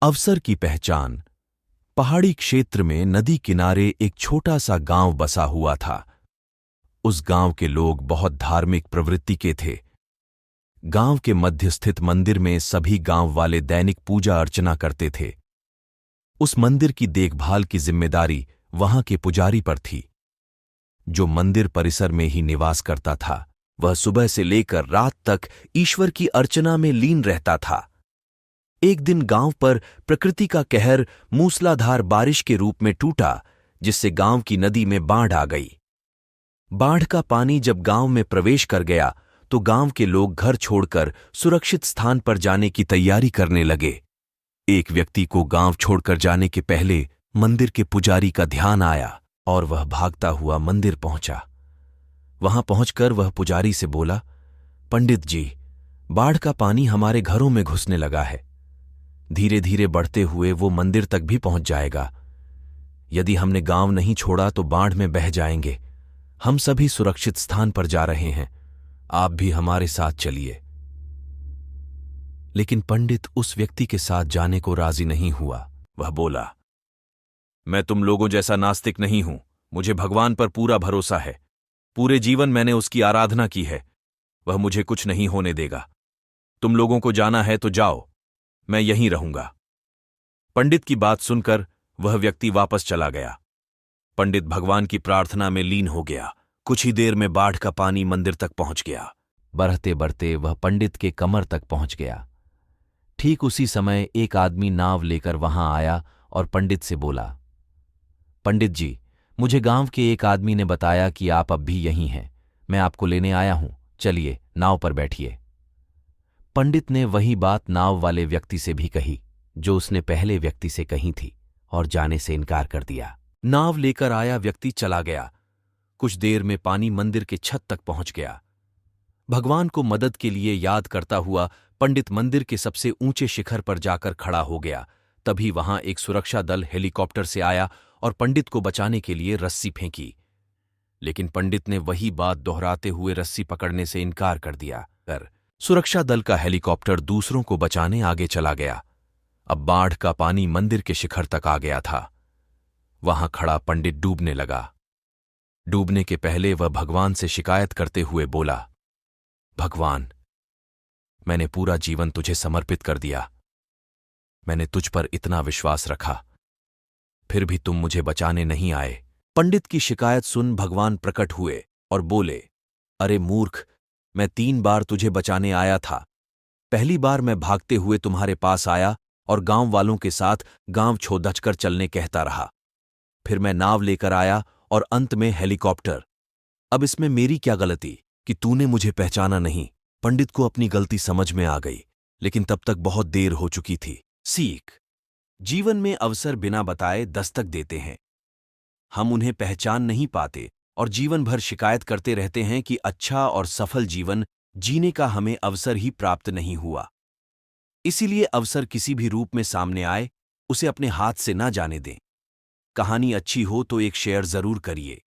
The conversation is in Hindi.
अवसर की पहचान। पहाड़ी क्षेत्र में नदी किनारे एक छोटा सा गांव बसा हुआ था। उस गांव के लोग बहुत धार्मिक प्रवृत्ति के थे। गांव के मध्य स्थित मंदिर में सभी गांव वाले दैनिक पूजा अर्चना करते थे। उस मंदिर की देखभाल की जिम्मेदारी वहां के पुजारी पर थी। जो मंदिर परिसर में ही निवास करता था, वह सुबह से लेकर रात तक ईश्वर की अर्चना में लीन रहता था। एक दिन गांव पर प्रकृति का कहर मूसलाधार बारिश के रूप में टूटा, जिससे गांव की नदी में बाढ़ आ गई। बाढ़ का पानी जब गांव में प्रवेश कर गया तो गांव के लोग घर छोड़कर सुरक्षित स्थान पर जाने की तैयारी करने लगे। एक व्यक्ति को गांव छोड़कर जाने के पहले मंदिर के पुजारी का ध्यान आया और वह भागता हुआ मंदिर पहुंचा। वहां पहुंचकर वह पुजारी से बोला, पंडित जी, बाढ़ का पानी हमारे घरों में घुसने लगा है। धीरे धीरे बढ़ते हुए वो मंदिर तक भी पहुंच जाएगा। यदि हमने गांव नहीं छोड़ा तो बाढ़ में बह जाएंगे। हम सभी सुरक्षित स्थान पर जा रहे हैं, आप भी हमारे साथ चलिए। लेकिन पंडित उस व्यक्ति के साथ जाने को राजी नहीं हुआ। वह बोला, मैं तुम लोगों जैसा नास्तिक नहीं हूं। मुझे भगवान पर पूरा भरोसा है। पूरे जीवन मैंने उसकी आराधना की है। वह मुझे कुछ नहीं होने देगा। तुम लोगों को जाना है तो जाओ, मैं यहीं रहूंगा। पंडित की बात सुनकर वह व्यक्ति वापस चला गया। पंडित भगवान की प्रार्थना में लीन हो गया। कुछ ही देर में बाढ़ का पानी मंदिर तक पहुंच गया। बढ़ते बढ़ते वह पंडित के कमर तक पहुंच गया। ठीक उसी समय एक आदमी नाव लेकर वहां आया और पंडित से बोला, पंडित जी, मुझे गांव के एक आदमी ने बताया कि आप अब भी यहीं हैं। मैं आपको लेने आया हूं, चलिए नाव पर बैठिए। पंडित ने वही बात नाव वाले व्यक्ति से भी कही जो उसने पहले व्यक्ति से कही थी, और जाने से इनकार कर दिया। नाव लेकर आया व्यक्ति चला गया। कुछ देर में पानी मंदिर के छत तक पहुंच गया। भगवान को मदद के लिए याद करता हुआ पंडित मंदिर के सबसे ऊंचे शिखर पर जाकर खड़ा हो गया। तभी वहां एक सुरक्षा दल हेलीकॉप्टर से आया और पंडित को बचाने के लिए रस्सी फेंकी। लेकिन पंडित ने वही बात दोहराते हुए रस्सी पकड़ने से इनकार कर दिया। सुरक्षा दल का हेलीकॉप्टर दूसरों को बचाने आगे चला गया। अब बाढ़ का पानी मंदिर के शिखर तक आ गया था। वहां खड़ा पंडित डूबने लगा। डूबने के पहले वह भगवान से शिकायत करते हुए बोला, भगवान, मैंने पूरा जीवन तुझे समर्पित कर दिया। मैंने तुझ पर इतना विश्वास रखा, फिर भी तुम मुझे बचाने नहीं आए। पंडित की शिकायत सुन भगवान प्रकट हुए और बोले, अरे मूर्ख, मैं 3 बार तुझे बचाने आया था। पहली बार मैं भागते हुए तुम्हारे पास आया और गांव वालों के साथ गांव छोड़कर चलने कहता रहा। फिर मैं नाव लेकर आया और अंत में हेलीकॉप्टर। अब इसमें मेरी क्या गलती कि तूने मुझे पहचाना नहीं। पंडित को अपनी गलती समझ में आ गई, लेकिन तब तक बहुत देर हो चुकी थी। सीख, जीवन में अवसर बिना बताए दस्तक देते हैं। हम उन्हें पहचान नहीं पाते और जीवन भर शिकायत करते रहते हैं कि अच्छा और सफल जीवन जीने का हमें अवसर ही प्राप्त नहीं हुआ। इसीलिए अवसर किसी भी रूप में सामने आए, उसे अपने हाथ से ना जाने दें। कहानी अच्छी हो तो एक शेयर जरूर करिए।